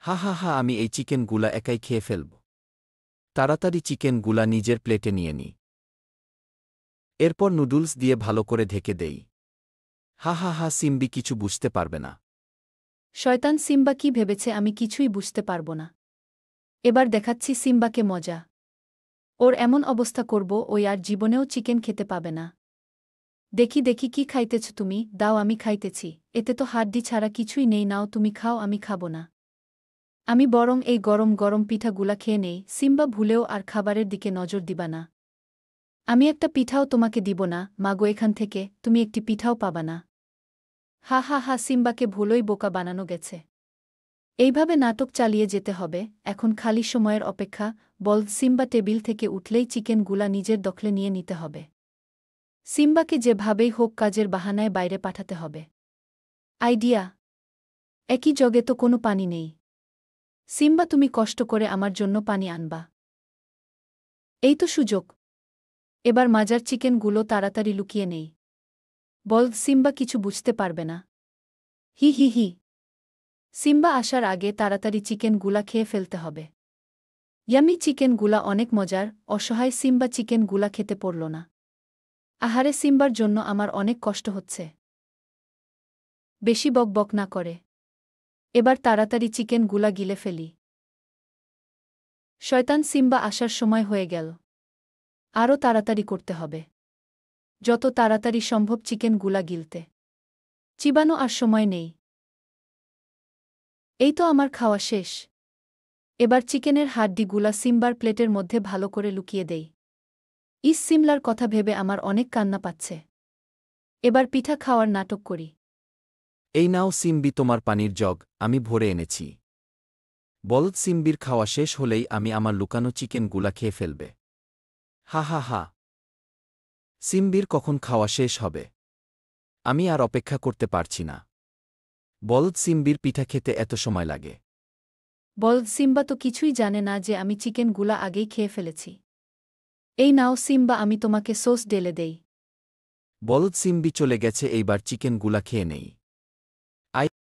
হা হা হা, আমি এই চিকেনগুলা একাই খেয়ে ফেলব। তাড়াতাড়ি চিকেনগুলা নিজের প্লেটে নিয়ে নিই। এরপর নুডলস দিয়ে ভালো করে ঢেকে দেই। হা হা হা, সিম্বি কিছু বুঝতে পারবে না। শয়তান সিম্বা কি ভেবেছে আমি কিছুই বুঝতে পারব না। এবার দেখাচ্ছি সিম্বাকে মজা। ওর এমন অবস্থা করব ওই আর জীবনেও চিকেন খেতে পাবে না। দেখি দেখি কি খাইতেছ তুমি, দাও আমি খাইতেছি, এতে তো হাড্ডি ছাড়া কিছুই নেই, নাও তুমি খাও, আমি খাব না। আমি বরং এই গরম গরম পিঠাগুলা খেয়ে নেই। সিম্বা ভুলেও আর খাবারের দিকে নজর দিবা না। আমি একটা পিঠাও তোমাকে দিব না, মাগো এখান থেকে, তুমি একটি পিঠাও পাবা না। হা হা হা, সিম্বাকে ভুলোই বোকা বানানো গেছে। এইভাবে নাটক চালিয়ে যেতে হবে, এখন খালি সময়ের অপেক্ষা। বল সিম্বা টেবিল থেকে উঠলেই চিকেনগুলা নিজের দখলে নিয়ে নিতে হবে। সিম্বাকে যেভাবেই হোক কাজের বাহানায় বাইরে পাঠাতে হবে। আইডিয়া! একই জগে তো কোনো পানি নেই। সিম্বা তুমি কষ্ট করে আমার জন্য পানি আনবা। এই তো সুযোগ। এবার মাজার চিকেনগুলো তাড়াতাড়ি লুকিয়ে নেই। বল সিম্বা কিছু বুঝতে পারবে না। হি হি হি। সিম্বা আসার আগে তাড়াতাড়ি চিকেনগুলা খেয়ে ফেলতে হবে। ইয়ামি, চিকেনগুলা অনেক মজার। অসহায় সিম্বা চিকেনগুলা খেতে পারল না। আহারে, সিম্বার জন্য আমার অনেক কষ্ট হচ্ছে। বেশি বক বক না করে এবার তাড়াতাড়ি চিকেনগুলা গিলে ফেলি। শয়তান সিম্বা আসার সময় হয়ে গেল। আরও তাড়াতাড়ি করতে হবে। যত তাড়াতাড়ি সম্ভব চিকেনগুলা গিলতে। চিবানো আর সময় নেই। এই তো আমার খাওয়া শেষ। এবার চিকেনের হাড্ডিগুলা সিম্বার প্লেটের মধ্যে ভালো করে লুকিয়ে দেই। সিমলার কথা ভেবে আমার অনেক কান্না পাচ্ছে। এবার পিঠা খাওয়ার নাটক করি। এই নাও সিম্বি তোমার পানির জগ, আমি ভরে এনেছি। বলদ সিম্বির খাওয়া শেষ হলেই আমি আমার লুকানো চিকেনগুলা খেয়ে ফেলবে। হা হা হা। সিম্বির কখন খাওয়া শেষ হবে? আমি আর অপেক্ষা করতে পারছি না। বলদ সিম্বির পিঠা খেতে এত সময় লাগে? বলদ সিম্বা তো কিছুই জানে না যে আমি চিকেনগুলা আগেই খেয়ে ফেলেছি। এই নাও সিম্বা, আমি তোমাকে সস ঢেলে দেই। বলদ সিম্বি চলে গেছে, এইবার চিকেনগুলা খেয়ে নেই।